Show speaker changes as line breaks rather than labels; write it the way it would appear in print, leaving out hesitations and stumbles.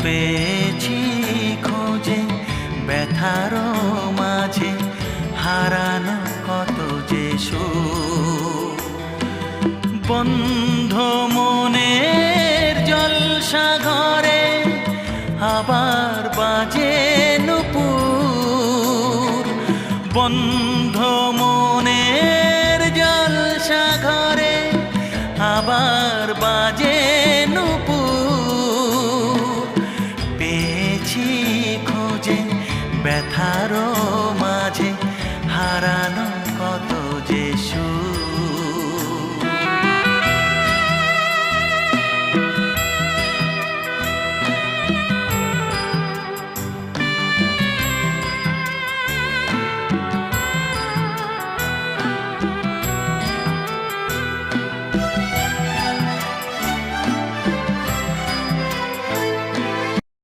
পেয়েছি খোঁজে ব্যথারও মাঝে হারানো কত যে সুখ। বন্ধ মনের জলসাঘরে আবার